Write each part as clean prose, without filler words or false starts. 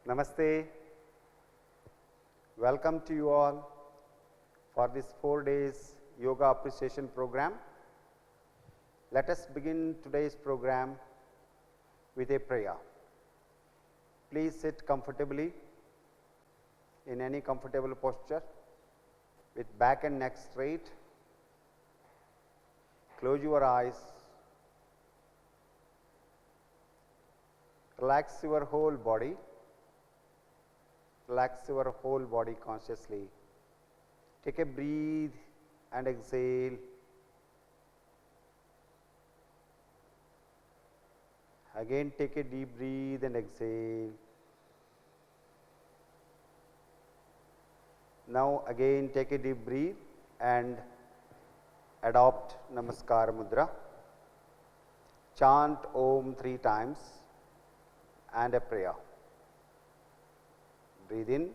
Namaste. Welcome to you all for this 4 days yoga appreciation program. Let us begin today's program with a prayer. Please sit comfortably in any comfortable posture with back and neck straight. Close your eyes. Relax your whole body. Relax your whole body consciously. Take a breathe and exhale. Again take a deep breathe and exhale. Now again take a deep breath and adopt Namaskar Mudra. Chant Om 3 times and a prayer. Breathe in.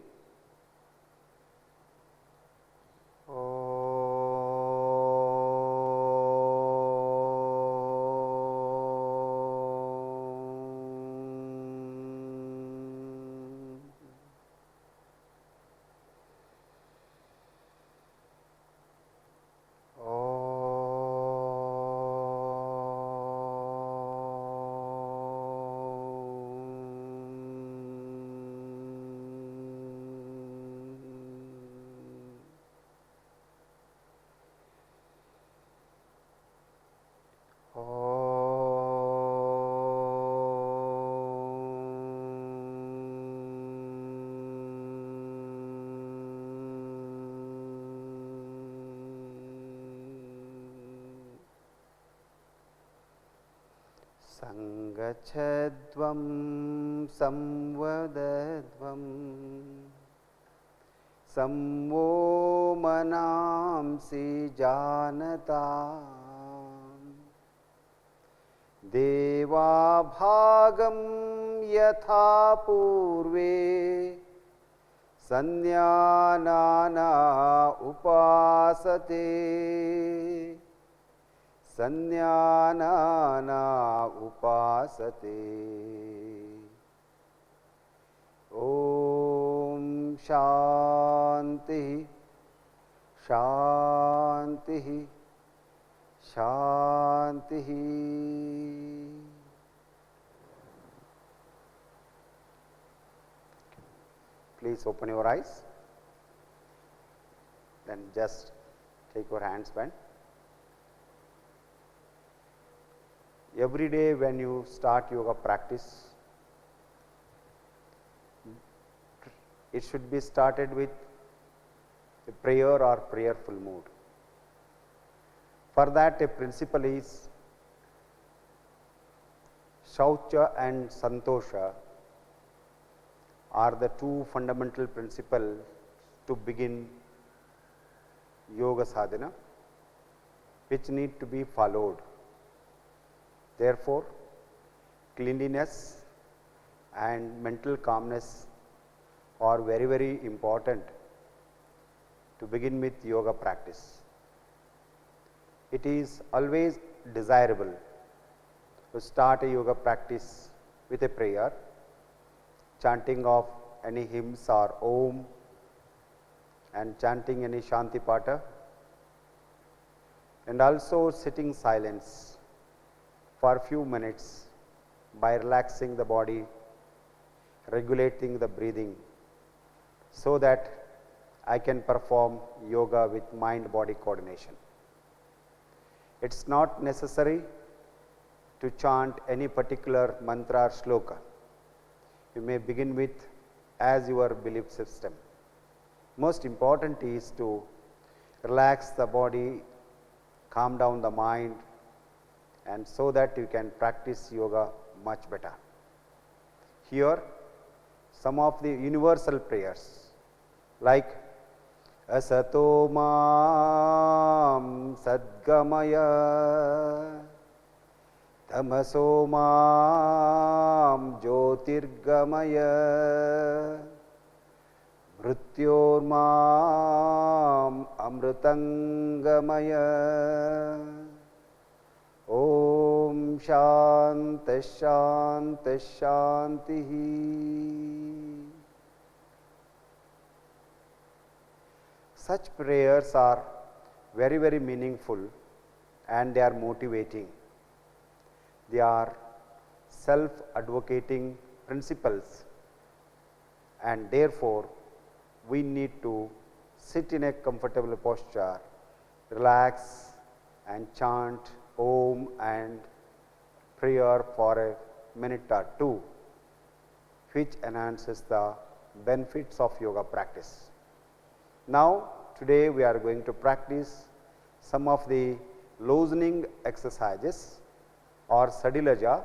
Sangachadvam samvadadvam samvo manamsi janatam deva bhagam yatha purve sannyanana upasate Sannyanana upasate. Om Shanti Shanti Shanti. Please open your eyes. Then just take your hands bent. Every day when you start yoga practice, it should be started with a prayer or prayerful mood. For that, a principle is Shaucha and Santosha are the two fundamental principles to begin yoga sadhana, which need to be followed. Therefore, cleanliness and mental calmness are very, very important to begin with yoga practice. It is always desirable to start a yoga practice with a prayer, chanting of any hymns or Om, and chanting any Shanti Pata, and also sitting silence for a few minutes by relaxing the body, regulating the breathing, so that I can perform yoga with mind-body coordination. It's not necessary to chant any particular mantra or shloka. You may begin with as your belief system. Most important is to relax the body, calm down the mind, and so that you can practice yoga much better. Here, some of the universal prayers like Asato Mam Sadgamaya Tamaso Mam Jyotirgamaya Mrityor Mam Amritangamaya. Om Shanti Shanti Shanti. Such prayers are very, very meaningful and they are motivating. They are self-advocating principles, and therefore we need to sit in a comfortable posture, relax and chant Om and prayer for a minute or two, which enhances the benefits of yoga practice. Now, today we are going to practice some of the loosening exercises or Sadilaja,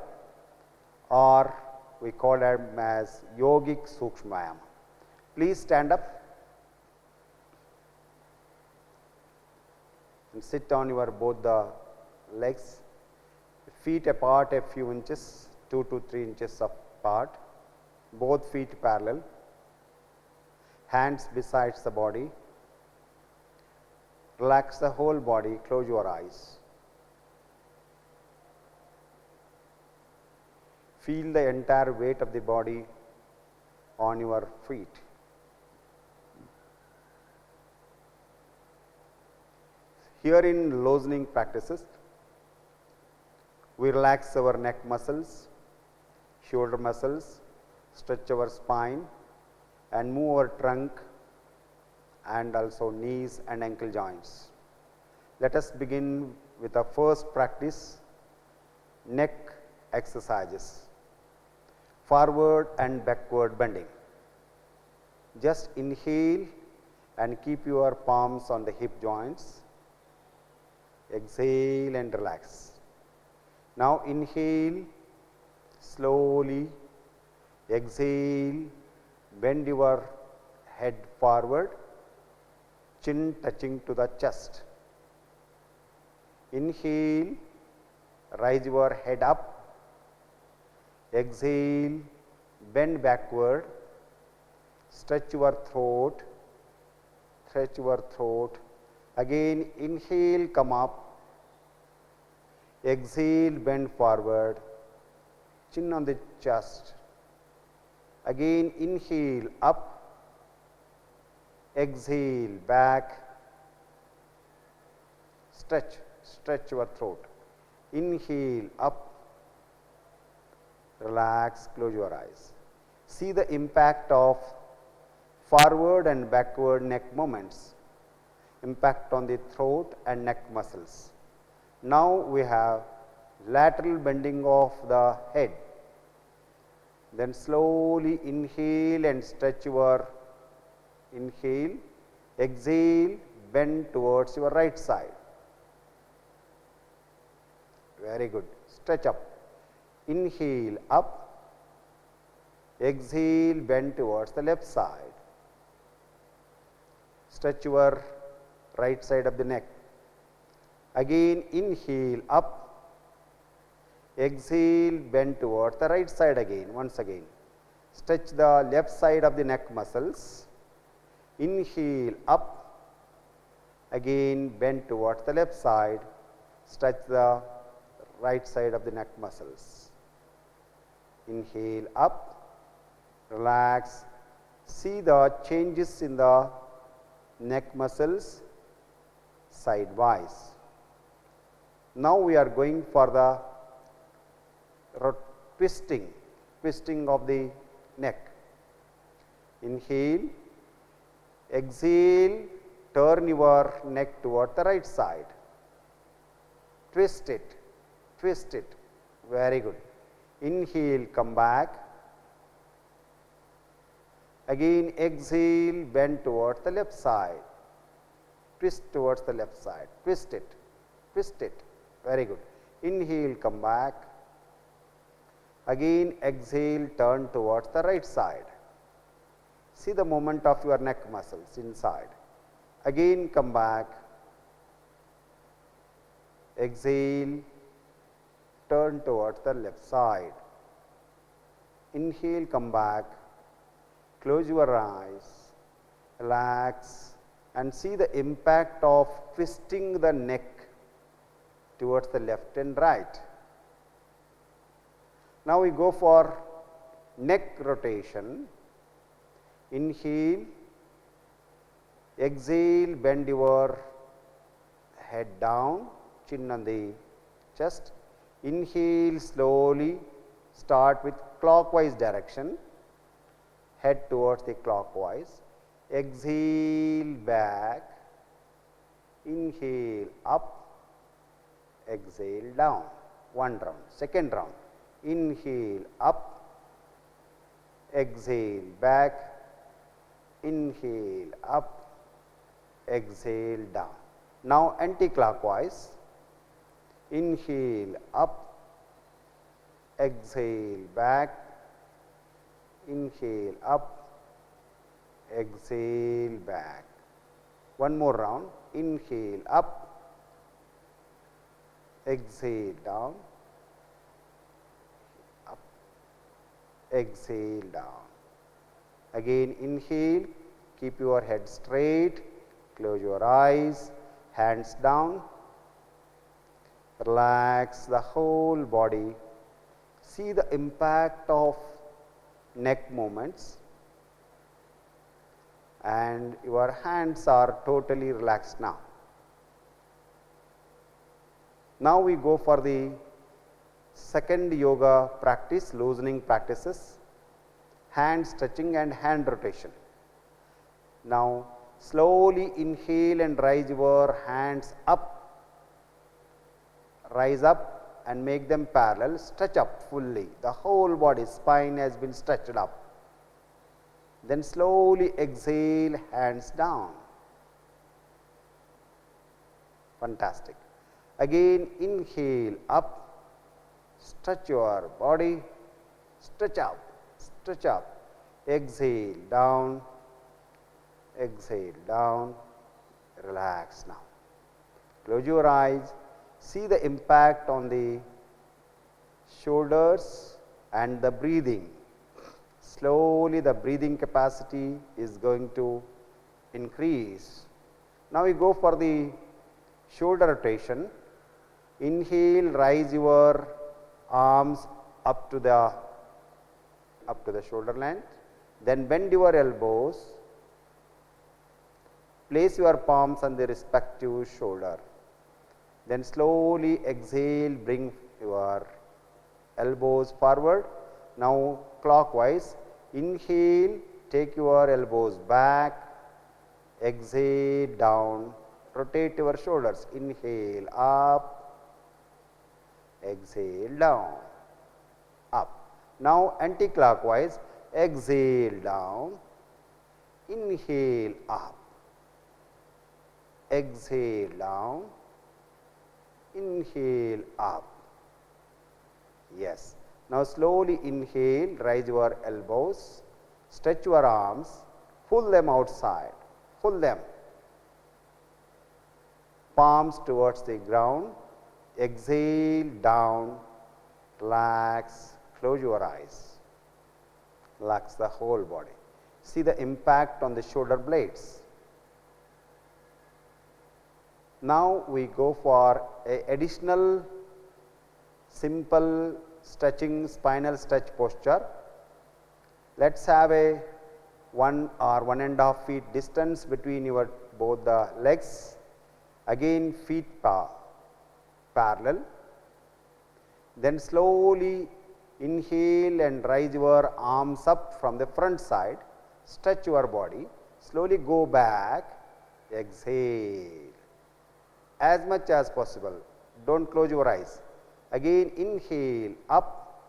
or we call them as yogic Sukshmayama. Please stand up and sit on your both the legs, feet apart a few inches, 2 to 3 inches apart, both feet parallel, hands besides the body. Relax the whole body, close your eyes. Feel the entire weight of the body on your feet. Here in loosening practices, we relax our neck muscles, shoulder muscles, stretch our spine and move our trunk and also knees and ankle joints. Let us begin with the first practice, neck exercises. Forward and backward bending. Just inhale and keep your palms on the hip joints. Exhale and relax. Now inhale slowly, exhale, bend your head forward, chin touching to the chest. Inhale, raise your head up. Exhale, bend backward, stretch your throat, stretch your throat. Again inhale, come up, exhale, bend forward, chin on the chest. Again inhale, up, exhale, back, stretch your throat. Inhale, up, relax, close your eyes. See the impact of forward and backward neck movements, impact on the throat and neck muscles. Now we have lateral bending of the head. Then slowly inhale and stretch your inhale, exhale, bend towards your right side. Very good. Stretch up. Inhale, up, exhale, bend towards the left side. Stretch your right side of the neck. Again inhale, up, exhale, bend towards the right side again, once again. Stretch the left side of the neck muscles. Inhale, up, again bend towards the left side. Stretch the right side of the neck muscles. Inhale, up, relax, see the changes in the neck muscles sidewise. Now we are going for the twisting of the neck. Inhale, exhale, turn your neck toward the right side. Twist it, very good. Inhale, come back. Again exhale, bend towards the left side. Twist towards the left side, twist it, very good. Inhale, come back. Again exhale, turn towards the right side. See the movement of your neck muscles inside. Again come back. Exhale, turn towards the left side. Inhale, come back, close your eyes, relax and see the impact of twisting the neck towards the left and right. Now we go for neck rotation. Inhale, Exhale, bend your head down, chin on the chest. Inhale slowly, start with clockwise direction, head towards the clockwise. Exhale back, inhale up, exhale down. One round. Second round. Inhale up, exhale back, inhale up, exhale down. Now anti-clockwise. Inhale up, exhale back, inhale up, exhale back. One more round. Inhale up, exhale down, up, exhale down. Again inhale, keep your head straight, close your eyes, hands down, relax the whole body, see the impact of neck movements, and your hands are totally relaxed now. Now we go for the second yoga practice, loosening practices, hand stretching and hand rotation. Now slowly inhale and rise your hands up, rise up and make them parallel, stretch up fully, the whole body, spine has been stretched up. Then slowly exhale, hands down. Fantastic. Again inhale up, stretch your body, stretch up, exhale down, relax now. Close your eyes, see the impact on the shoulders and the breathing. Slowly the breathing capacity is going to increase. Now we go for the shoulder rotation. Inhale, rise your arms up to the shoulder length, then bend your elbows, place your palms on the respective shoulder, then slowly exhale, bring your elbows forward. Now clockwise, inhale, take your elbows back, exhale down, rotate your shoulders, inhale up, exhale down, up. Now anti-clockwise, exhale down, inhale up, exhale down, inhale up. Yes. Now slowly inhale, rise your elbows, stretch your arms, pull them outside, pull them, palms towards the ground, exhale down, relax, close your eyes, relax the whole body. See the impact on the shoulder blades. Now we go for a additional simple stretching spinal stretch posture. Let us have a 1 or 1.5 feet distance between your both the legs. Again feet parallel. Then slowly inhale and rise your arms up from the front side. Stretch your body. Slowly go back. Exhale as much as possible. Don't close your eyes. Again inhale up,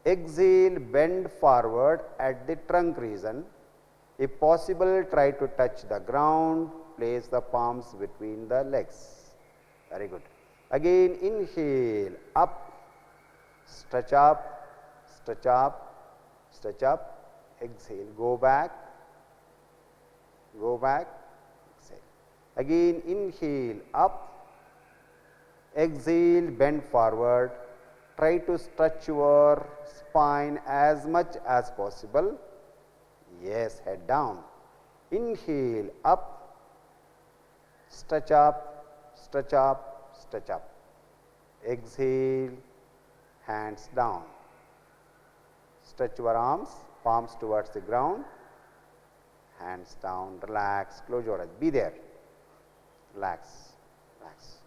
exhale, bend forward at the trunk region. If possible, try to touch the ground, place the palms between the legs. Very good. Again inhale up, stretch up, stretch up, stretch up, exhale, go back, exhale. Again inhale up, exhale, bend forward, try to stretch your spine as much as possible. Yes, head down. Inhale up, stretch up, stretch up, stretch up. Exhale, hands down. Stretch your arms, palms towards the ground, hands down, relax, close your eyes, be there, relax, relax.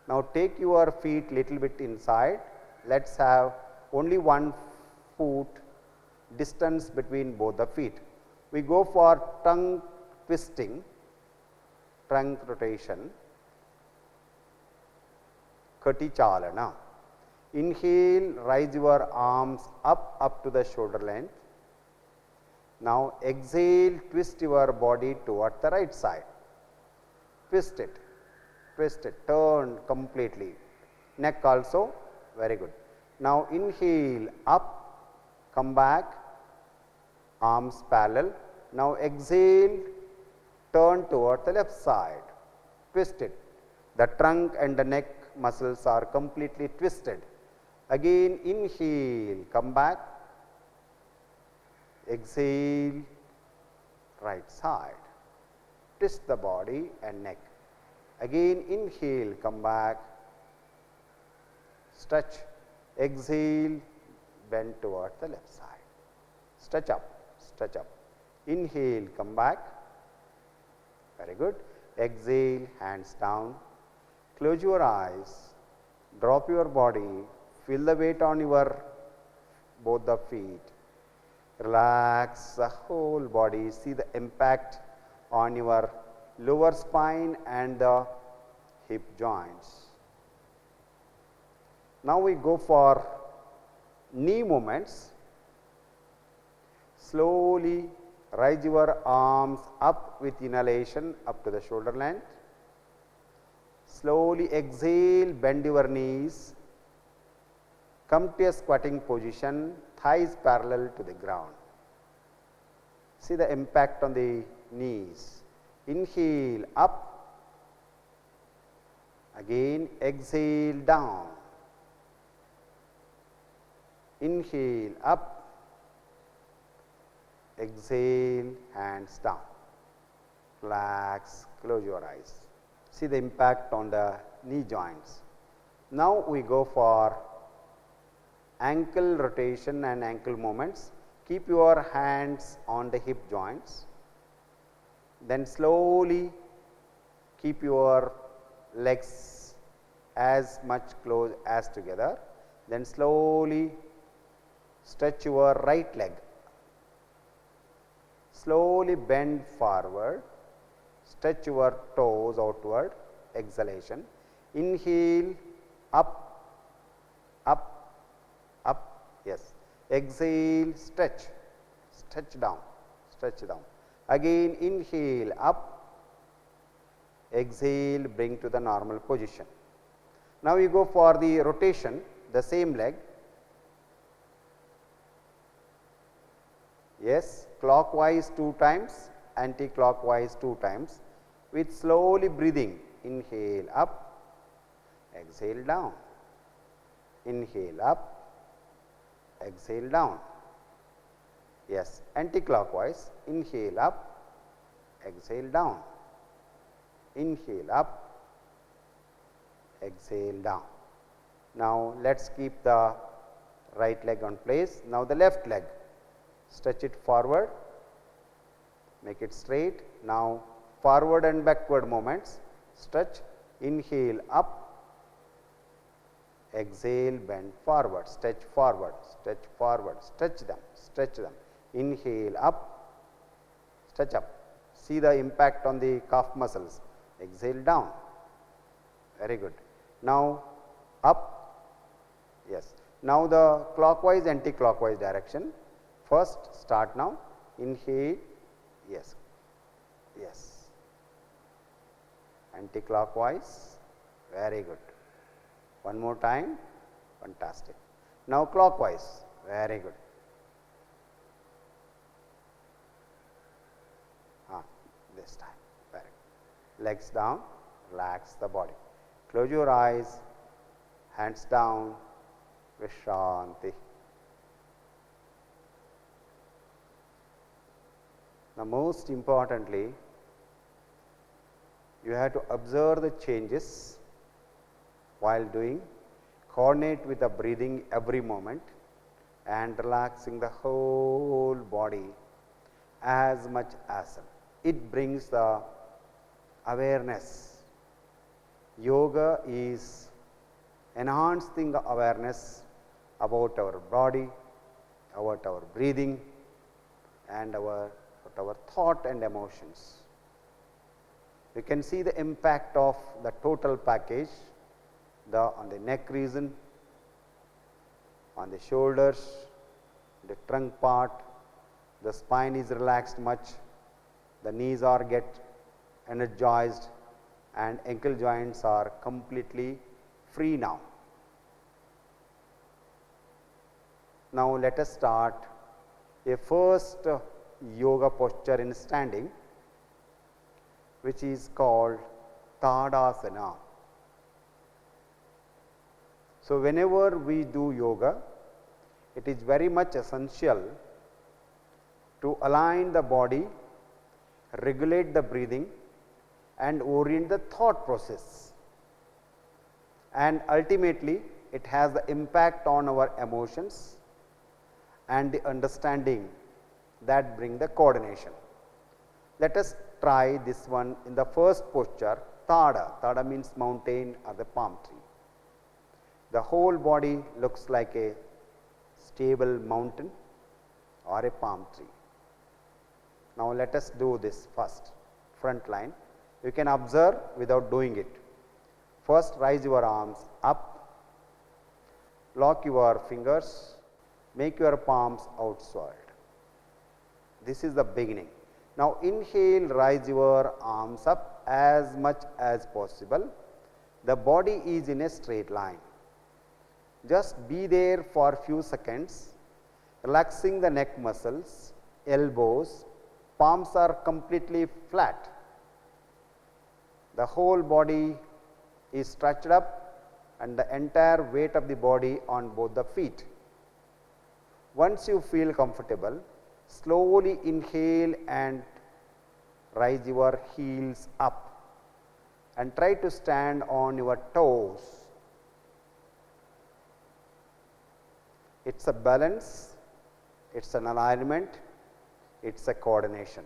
Now take your feet little bit inside, let us have only 1 foot distance between both the feet. We go for trunk twisting, trunk rotation, Kati Chalana. Inhale, raise your arms up to the shoulder length. Now exhale, twist your body towards the right side. Twist it, turn completely. Neck also, very good. Now inhale, up, come back, arms parallel. Now exhale, turn toward the left side, twist it. The trunk and the neck muscles are completely twisted. Again inhale, come back, exhale, right side, twist the body and neck. Again inhale, come back, stretch, exhale, bend toward the left side, stretch up, inhale, come back, very good, exhale, hands down, close your eyes, drop your body, feel the weight on your both the feet, relax the whole body, see the impact on your lower spine and the hip joints. Now we go for knee movements. Slowly raise your arms up with inhalation up to the shoulder length. Slowly exhale, bend your knees, come to a squatting position, thighs parallel to the ground. See the impact on the knees. Inhale, up, again exhale, down, inhale, up, exhale, hands down, relax, close your eyes. See the impact on the knee joints. Now we go for ankle rotation and ankle movements. Keep your hands on the hip joints. Then slowly keep your legs as much close as together. Then slowly stretch your right leg. Slowly bend forward, stretch your toes outward, exhalation. Inhale, up, up, up, yes. Exhale, stretch, stretch down, stretch down. Again inhale, up, exhale, bring to the normal position. Now we go for the rotation, the same leg. Yes, clockwise 2 times, anti-clockwise 2 times, with slowly breathing. Inhale up, exhale down, inhale up, exhale down. Yes, anti-clockwise, inhale up, exhale down, inhale up, exhale down. Now let us keep the right leg on place. Now the left leg, stretch it forward, make it straight. Now forward and backward movements, stretch, inhale up, exhale, bend forward, stretch forward, stretch them, inhale up, stretch up. See the impact on the calf muscles, exhale down, very good. Now up, yes. Now the clockwise, anti-clockwise direction. First start now, inhale, yes, yes, anti-clockwise, very good. One more time, fantastic. Now clockwise, very good. This time, very good. Legs down, relax the body. Close your eyes, hands down, Vishranti. Now most importantly, you have to observe the changes while doing, coordinate with the breathing every moment and relaxing the whole body. as much as it brings the awareness. Yoga is enhancing the awareness about our body, about our breathing, and our thought and emotions. We can see the impact of the total package, on the neck region, on the shoulders, the trunk part, the spine is relaxed much, the knees are get energized, and ankle joints are completely free now. Now let us start a first yoga posture in standing, which is called Tadasana. So whenever we do yoga, it is very much essential to align the body, regulate the breathing, and orient the thought process. And ultimately, it has the impact on our emotions and the understanding that bring the coordination. Let us try this one in the first posture, Tada. Tada means mountain or the palm tree. The whole body looks like a stable mountain or a palm tree. Now let us do this first, front line. You can observe without doing it. First, raise your arms up, lock your fingers, make your palms outside. This is the beginning. Now inhale, raise your arms up as much as possible. The body is in a straight line. Just be there for a few seconds, relaxing the neck muscles, elbows, palms are completely flat. The whole body is stretched up and the entire weight of the body on both the feet. Once you feel comfortable, slowly inhale and raise your heels up and try to stand on your toes. It's a balance, it's an alignment, it's a coordination.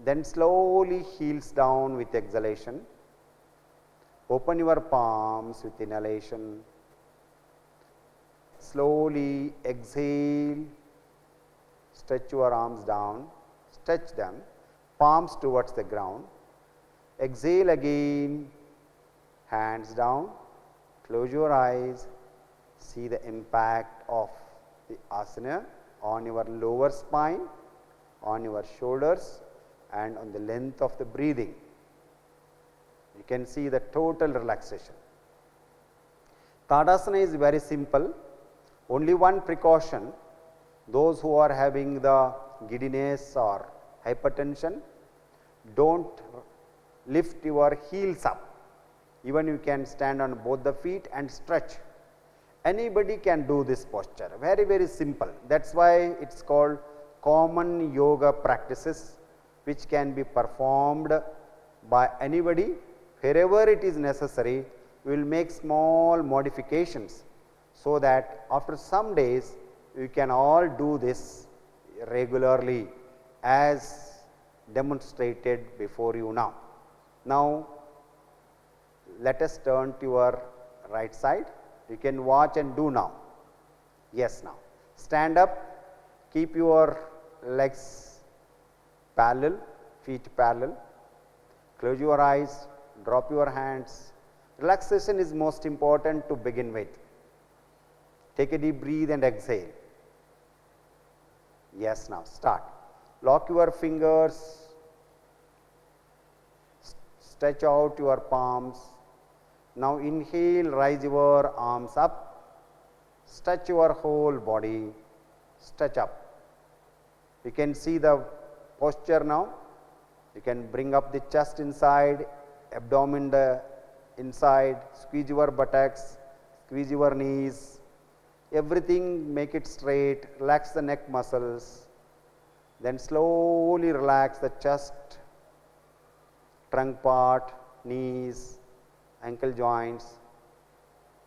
Then slowly heels down with exhalation. Open your palms with inhalation. Slowly exhale, stretch your arms down, stretch them, palms towards the ground. Exhale again, hands down, close your eyes, see the impact of the asana on your lower spine, on your shoulders, and on the length of the breathing. You can see the total relaxation. Tadasana is very simple. Only one precaution, those who are having the giddiness or hypertension, don't lift your heels up. Even you can stand on both the feet and stretch. Anybody can do this posture, very, very simple. That's why it's called common yoga practices, which can be performed by anybody. Wherever it is necessary, we will make small modifications so that after some days you can all do this regularly as demonstrated before you now. Now let us turn to your right side. You can watch and do now. Yes, now. Stand up, keep your legs parallel, feet parallel. Close your eyes, drop your hands. Relaxation is most important to begin with. Take a deep breath and exhale. Yes, now start. Lock your fingers, stretch out your palms. Now inhale, raise your arms up, stretch your whole body, stretch up. You can see the posture now. You can bring up the chest inside, abdomen inside, squeeze your buttocks, squeeze your knees, everything make it straight, relax the neck muscles, then slowly relax the chest, trunk part, knees, ankle joints.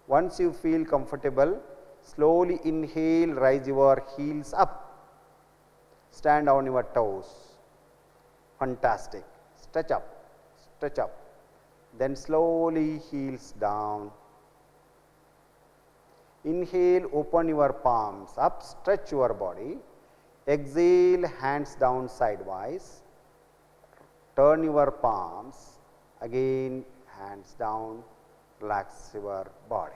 Once you feel comfortable, slowly inhale, raise your heels up. Stand on your toes. Fantastic. Stretch up, stretch up. Then slowly heels down. Inhale, open your palms up, stretch your body. Exhale, hands down sidewise. Turn your palms. Again, hands down. Relax your body.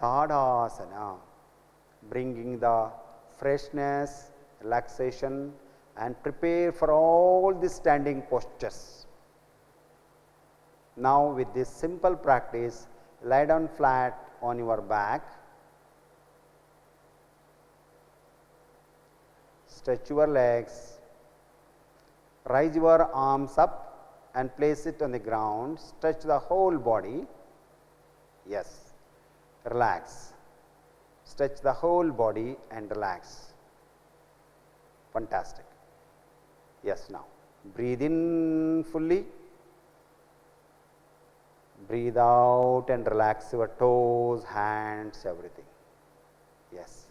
Tadasana, bringing the freshness, relaxation, and prepare for all the standing postures. Now, with this simple practice, lie down flat on your back, stretch your legs, raise your arms up and place it on the ground, stretch the whole body. Yes, relax, stretch the whole body and relax. Fantastic. Yes, now breathe in fully, breathe out and relax your toes, hands, everything. Yes.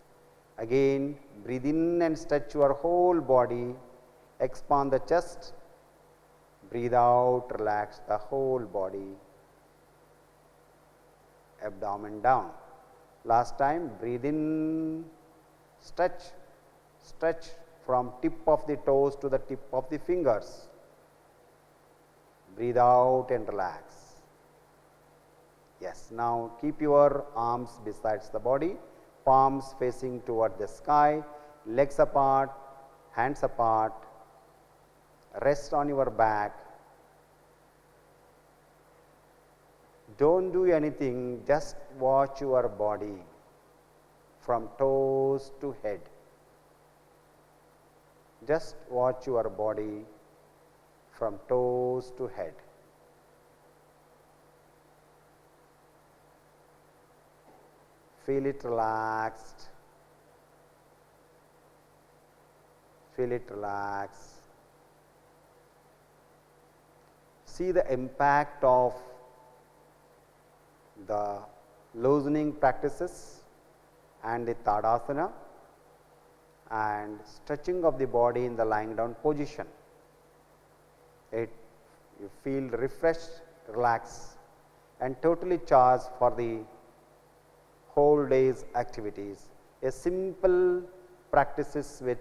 Again, breathe in and stretch your whole body, expand the chest, breathe out, relax the whole body, abdomen down. Last time, breathe in, stretch, stretch from tip of the toes to the tip of the fingers. Breathe out and relax. Yes, now keep your arms besides the body, palms facing toward the sky, legs apart, hands apart, rest on your back. Don't do anything, just watch your body from toes to head. Just watch your body from toes to head. Feel it relaxed. Feel it relaxed. See the impact of the loosening practices and the Tadasana and stretching of the body in the lying down position. You feel refreshed, relaxed, and totally charged for the whole day's activities. A simple practices with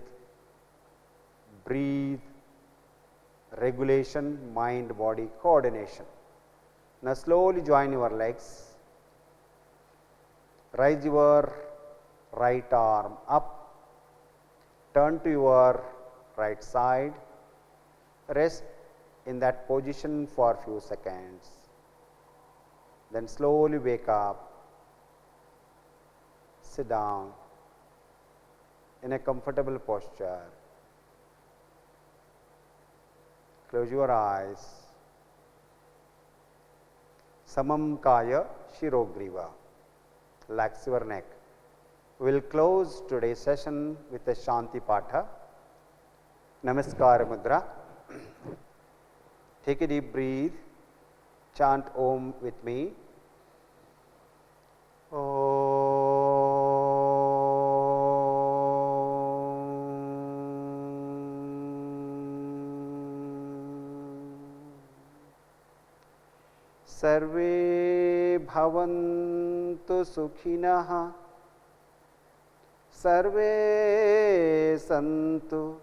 breathe, regulation, mind body coordination. Now slowly join your legs. Raise your right arm up. Turn to your right side. Rest in that position for a few seconds. Then slowly wake up. Sit down in a comfortable posture. Close your eyes. Samam Kaya Shirogriva. Relax your neck. We will close today's session with a Shanti Patha. Namaskara Mudra. Take a deep breath. Chant Om with me. Sarve bhavantu sukhinah, sarve santu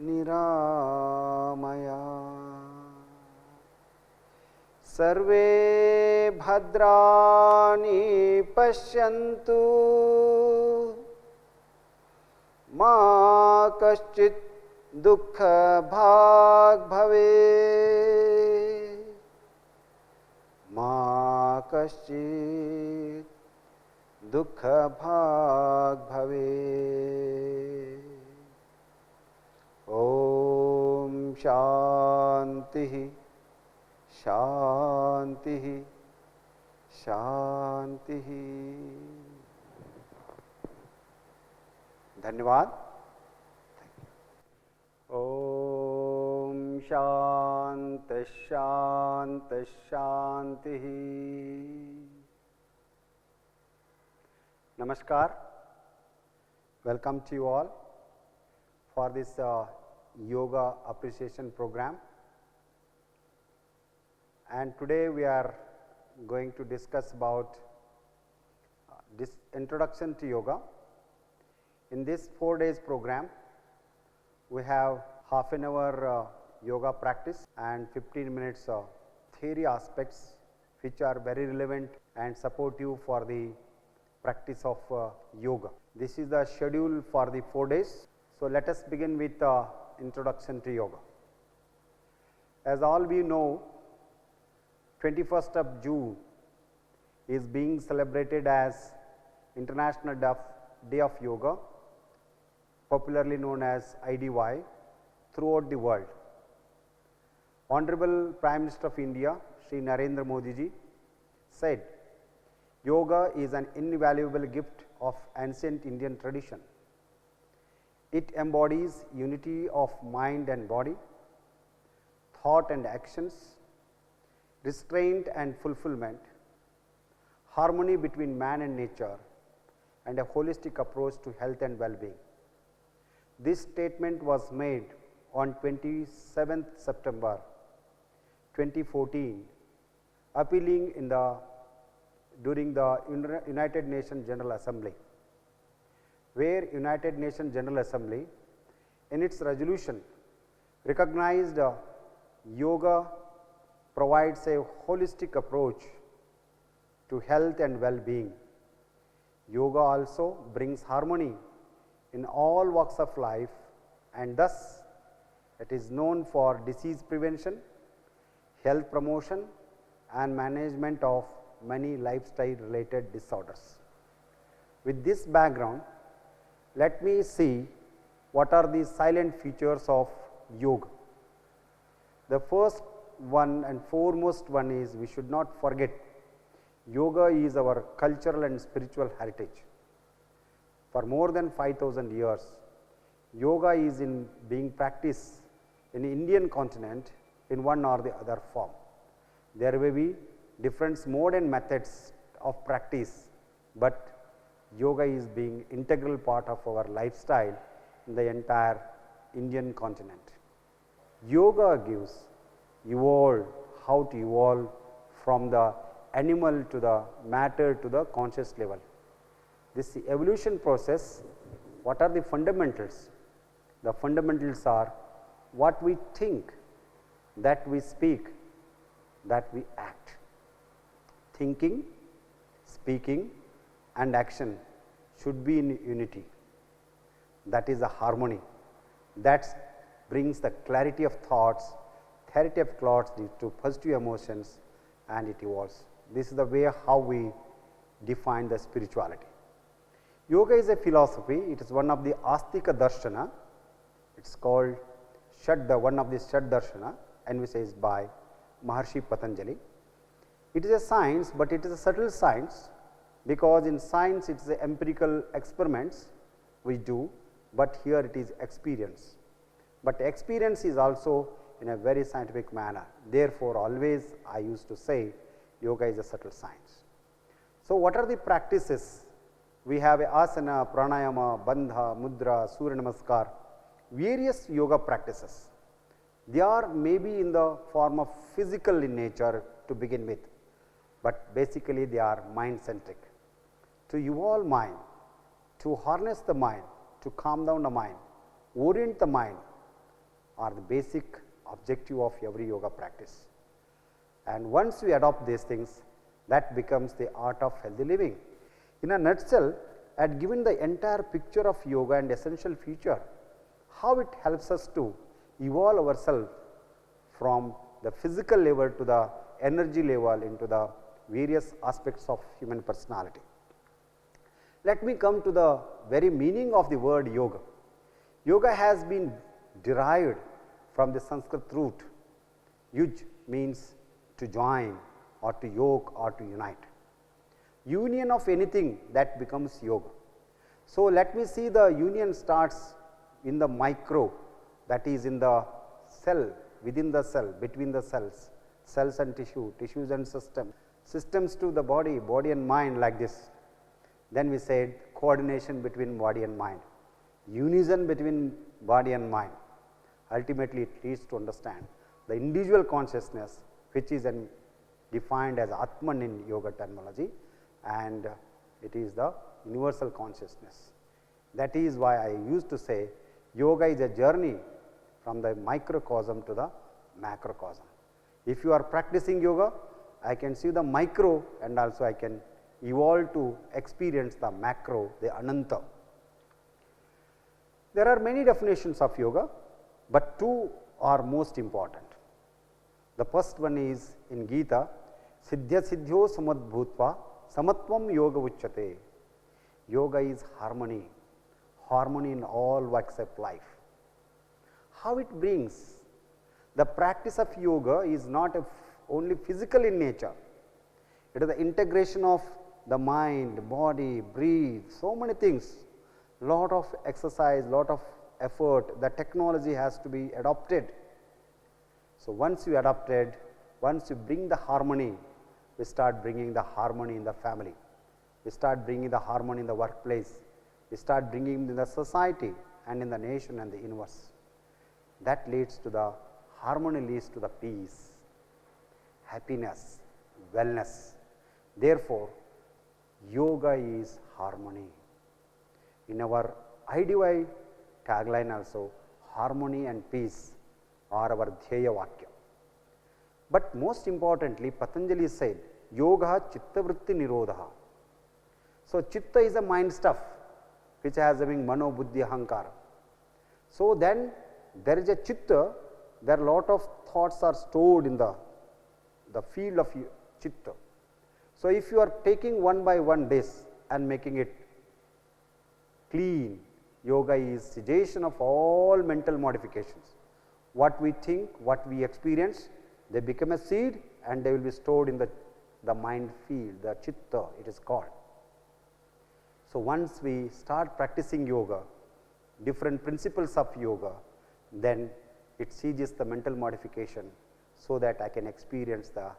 niramaya, sarve bhadrani pashyantu, ma kaschit dukkha bhag bhave. Ma kaschit dukkha bhag bhave. Om Shanti Shanti Shanti. Dhanyavad. Om Shanti Shanti Shanti. Namaskar. Welcome to you all for this yoga appreciation program. And today we are going to discuss about this introduction to yoga. In this 4 days program, we have half an hour yoga practice and 15 minutes theory aspects which are very relevant and supportive for the practice of yoga. This is the schedule for the 4 days. So, let us begin with introduction to yoga. As all we know, 21st of June is being celebrated as International Day of Yoga, popularly known as IDY, throughout the world. Honorable Prime Minister of India, Shri Narendra Modi ji, said, "Yoga is an invaluable gift of ancient Indian tradition. It embodies unity of mind and body, thought and actions, restraint and fulfillment, harmony between man and nature, and a holistic approach to health and well-being." This statement was made on 27th September 2014, appealing during the United Nations General Assembly, where United Nations General Assembly in its resolution recognized yoga provides a holistic approach to health and well-being. Yoga also brings harmony in all walks of life, and thus it is known for disease prevention, health promotion and management of many lifestyle related disorders. With this background, let me see what are the silent features of yoga. The first one and foremost one is, we should not forget, yoga is our cultural and spiritual heritage. For more than 5,000 years, yoga is being practiced in the Indian continent in one or the other form. There may be different mode and methods of practice, but yoga is being integral part of our lifestyle in the entire Indian continent. Yoga gives how to evolve from the animal to the matter to the conscious level. This evolution process, what are the fundamentals? The fundamentals are what we think, that we speak, that we act. Thinking, speaking and action should be in unity. That is a harmony. That brings the clarity of thoughts, clarity of thoughts to positive emotions, and it evolves. This is the way how we define the spirituality. Yoga is a philosophy. It is one of the Astika Darshana. It is called one of the Shad Darshana, envisaged by Maharshi Patanjali. It is a science, but it is a subtle science, because in science it is a empirical experiments we do, but here it is experience. But experience is also in a very scientific manner. Therefore, always I used to say yoga is a subtle science. So, what are the practices? We have asana, pranayama, bandha, mudra, surya namaskar, various yoga practices. They are maybe in the form of physical in nature to begin with, but basically they are mind centric. To evolve mind, to harness the mind, to calm down the mind, orient the mind are the basic objective of every yoga practice. And once we adopt these things, that becomes the art of healthy living. In a nutshell, I had given the entire picture of yoga and essential feature, how it helps us to evolve ourselves from the physical level to the energy level into the various aspects of human personality. Let me come to the very meaning of the word yoga. Yoga has been derived from the Sanskrit root. Yuj means to join or to yoke or to unite. Union of anything, that becomes yoga. So, let me see, the union starts in the micro, that is in the cell, within the cell, between the cells, cells and tissue, tissues and systems to the body, body and mind, like this. Then we said coordination between body and mind. unison between body and mind. Ultimately, it leads to understand the individual consciousness, which is defined as Atman in yoga terminology, and it is the universal consciousness. That is why I used to say yoga is a journey from the microcosm to the macrocosm. If you are practicing yoga, I can see the micro and also I can evolve to experience the macro, the Ananta. There are many definitions of yoga, but two are most important. The first one is in Gita, Siddhya Siddhyo Samadbhutva Samatvam Yoga Uchyate. Yoga is harmony, harmony in all walks of life. How it brings? The practice of yoga is not only physical in nature, it is the integration of the mind, body, breathe, so many things, lot of exercise, lot of effort, the technology has to be adopted. So, once you adopted, once you bring the harmony, we start bringing the harmony in the family, we start bringing the harmony in the workplace, we start bringing in the society and in the nation and the universe. That leads to the harmony, leads to the peace, happiness, wellness. Therefore, yoga is harmony. In our IDY tagline also, harmony and peace are our Dhyaya Vakya. But most importantly, Patanjali said, Yoga Chitta Vritti Nirodha. So, Chitta is a mind stuff which has having Mano, Buddhi, Ahankara. So, then there is a Chitta, there are lot of thoughts are stored in the field of Chitta. So, if you are taking one by one this and making it clean, yoga is cessation of all mental modifications. What we think, what we experience, they become a seed and they will be stored in the mind field, the Chitta it is called. So, once we start practicing yoga, different principles of yoga, then it ceases the mental modification, so that I can experience the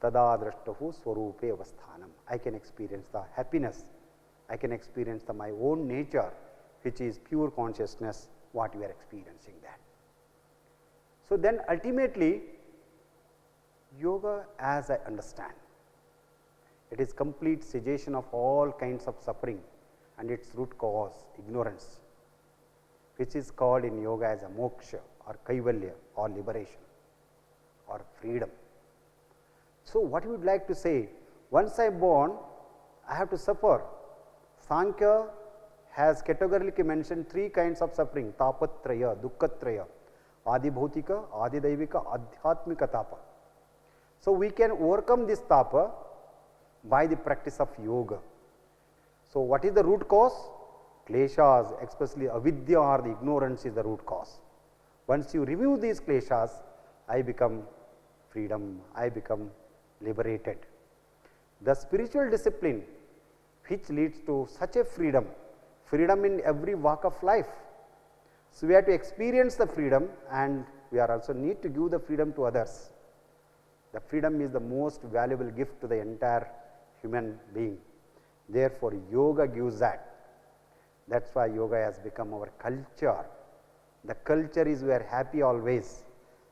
tada drashtahu swarupe avasthanam. I can experience the happiness, I can experience my own nature, which is pure consciousness, what we are experiencing that. So, then ultimately yoga as I understand, it is complete cessation of all kinds of suffering and its root cause ignorance, which is called in yoga as a moksha or kaivalya or liberation or freedom. So, what we would like to say, once I am born, I have to suffer. Sankhya has categorically mentioned three kinds of suffering, tapatraya, dukkhatraya, adibhautika, adidaivika, adhyatmika tapa. So, we can overcome this tapa by the practice of yoga. So, what is the root cause? Kleshas, especially avidya or the ignorance is the root cause. Once you remove these kleshas, I become freedom, I become liberated. The spiritual discipline which leads to such a freedom, freedom in every walk of life. So, we have to experience the freedom and we are also need to give the freedom to others. The freedom is the most valuable gift to the entire human being. Therefore, yoga gives that. That is why yoga has become our culture. The culture is we are happy always.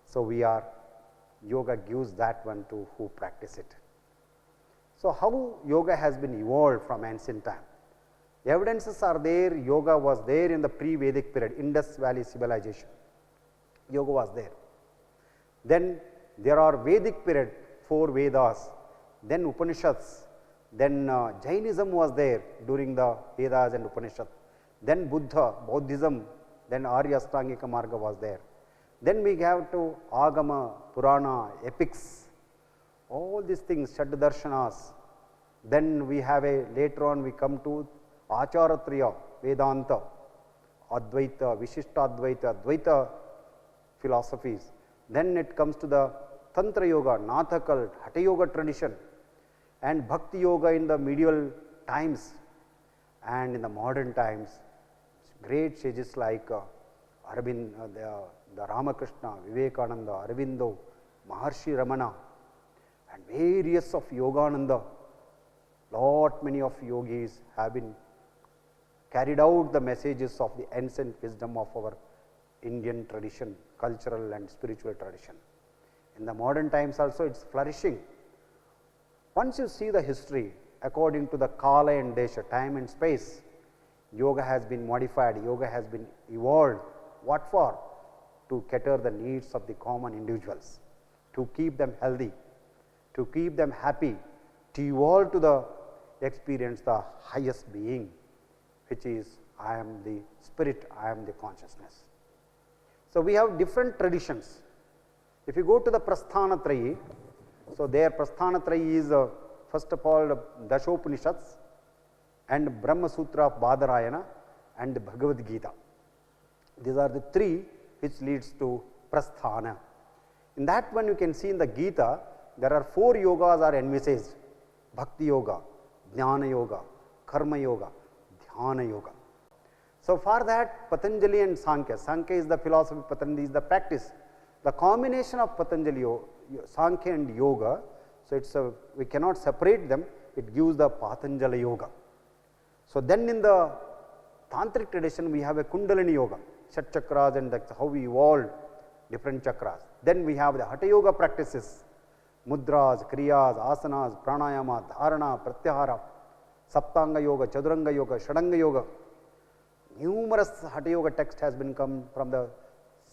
So, yoga gives that one to who practice it. So, how yoga has been evolved from ancient time? Evidences are there, yoga was there in the pre-Vedic period, Indus Valley civilization, yoga was there. Then there are Vedic period, 4 Vedas, then Upanishads, then Jainism was there during the Vedas and Upanishads, then Buddhism, then Arya Ashtangika Marga was there. Then we have to Agama, Purana, epics, all these things, Shaddarshanas. Then we have later on we come to Acharatriya, Vedanta, Advaita, Vishishtadvaita, Advaita philosophies. Then it comes to the Tantra Yoga, Natha cult, Hatha Yoga tradition and Bhakti Yoga in the medieval times and in the modern times. Great sages like Arvind, the Ramakrishna, Vivekananda, Aurobindo, Maharshi Ramana and various of Yogananda, lot many of yogis have been carried out the messages of the ancient wisdom of our Indian tradition, cultural and spiritual tradition. In the modern times also it is flourishing. Once you see the history according to the Kala and Desha, time and space, yoga has been modified, yoga has been evolved. What for? To cater the needs of the common individuals, to keep them healthy, to keep them happy, to evolve to the experience the highest being, which is I am the spirit, I am the consciousness. So, we have different traditions. If you go to the Prasthanatrayi, so there Prasthanatrayi is first of all Dashopanishads and Brahma Sutra of Badarayana and Bhagavad Gita. These are the three which leads to Prasthana. In that one you can see in the Gita, there are 4 yogas are envisaged: Bhakti Yoga, Jnana Yoga, Karma Yoga, Dhyana Yoga. So, for that Patanjali and Sankhya, Sankhya is the philosophy, Patanjali is the practice. The combination of Patanjali, Sankhya and Yoga, so it's we cannot separate them, it gives the Patanjali Yoga. So, then in the Tantric tradition we have a Kundalini Yoga, Shat Chakras, and that's how we evolved different chakras. Then we have the Hatha Yoga practices, Mudras, Kriyas, Asanas, Pranayama, Dharana, Pratyahara, Saptanga Yoga, Chaduranga Yoga, Shadanga Yoga. Numerous Hatha Yoga text has been come from the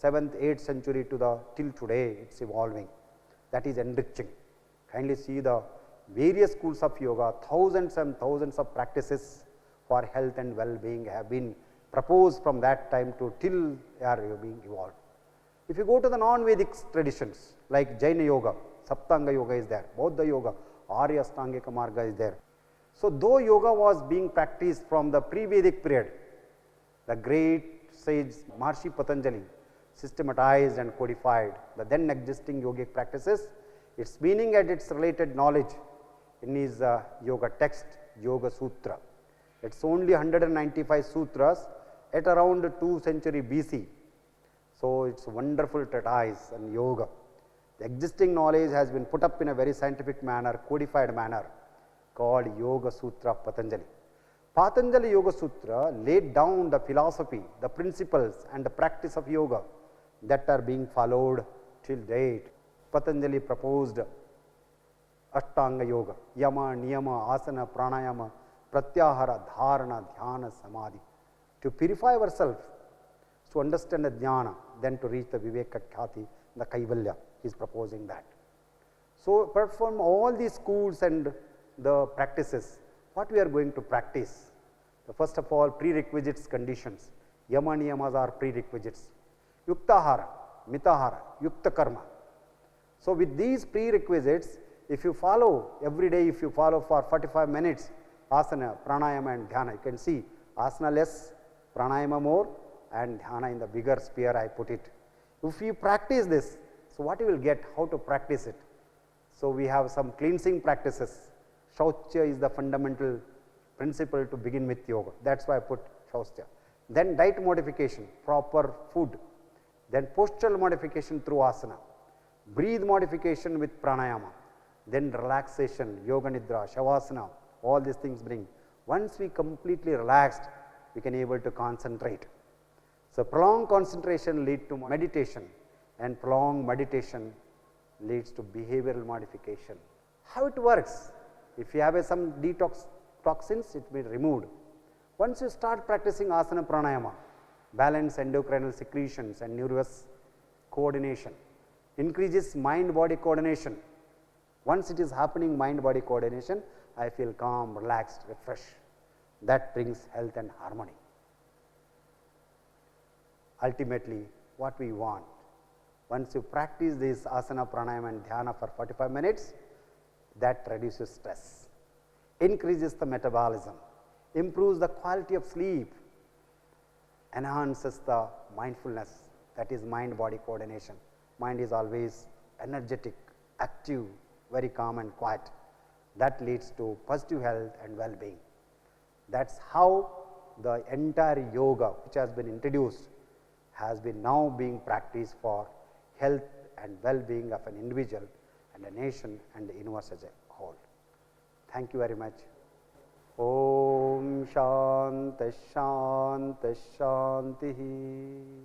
7th, 8th century to the till today, it is evolving. That is enriching. Kindly see the various schools of yoga, thousands and thousands of practices for health and well-being have been proposed from that time to till they are being evolved. If you go to the non-Vedic traditions like Jaina Yoga, Saptanga Yoga is there, Bauddha Yoga, Arya Astangika Marga is there. So, though yoga was being practiced from the pre-Vedic period, the great sage Maharshi Patanjali systematized and codified the then existing yogic practices, its meaning and its related knowledge in his yoga text, Yoga Sutra. It is only 195 sutras at around 2 century BC. So, it is a wonderful treatise on yoga. The existing knowledge has been put up in a very scientific manner, codified manner, called Yoga Sutra of Patanjali. Patanjali Yoga Sutra laid down the philosophy, the principles and the practice of yoga that are being followed till date. Patanjali proposed Ashtanga Yoga, Yama, Niyama, Asana, Pranayama, Pratyahara, Dharana, Dhyana, Samadhi. To purify ourselves, to understand the Jnana, then to reach the Viveka Khyati, the Kaivalya, he is proposing that. So, apart from all these schools and the practices, what we are going to practice? The first of all, prerequisites, conditions. Yama Niyamas are prerequisites. Yuktahara, Mitahara, Yukta Karma. So, with these prerequisites, if you follow every day, if you follow for 45 minutes, asana, pranayama and dhyana, you can see asana less, pranayama more and dhyana in the bigger sphere I put it. If you practice this, so what you will get, how to practice it? So, we have some cleansing practices. Shaucha is the fundamental principle to begin with yoga, that is why I put Shaucha. Then diet modification, proper food. Then postural modification through asana, breathe modification with pranayama, then relaxation, yoga nidra, shavasana, all these things bring. Once we completely relaxed, we can able to concentrate. So, prolonged concentration leads to meditation and prolonged meditation leads to behavioral modification. How it works? If you have some detox toxins, it will be removed. Once you start practicing asana pranayama, balance endocrinal secretions and nervous coordination, increases mind-body coordination. Once it is happening mind-body coordination, I feel calm, relaxed, refreshed. That brings health and harmony. Ultimately, what we want, once you practice this asana, pranayama and dhyana for 45 minutes, that reduces stress, increases the metabolism, improves the quality of sleep, enhances the mindfulness, that is mind-body coordination. Mind is always energetic, active, very calm and quiet. That leads to positive health and well-being. That is how the entire yoga which has been introduced has been now being practiced for health and well-being of an individual and a nation and the universe as a whole. Thank you very much. Om Shanti. Shanti Shanti Shanti.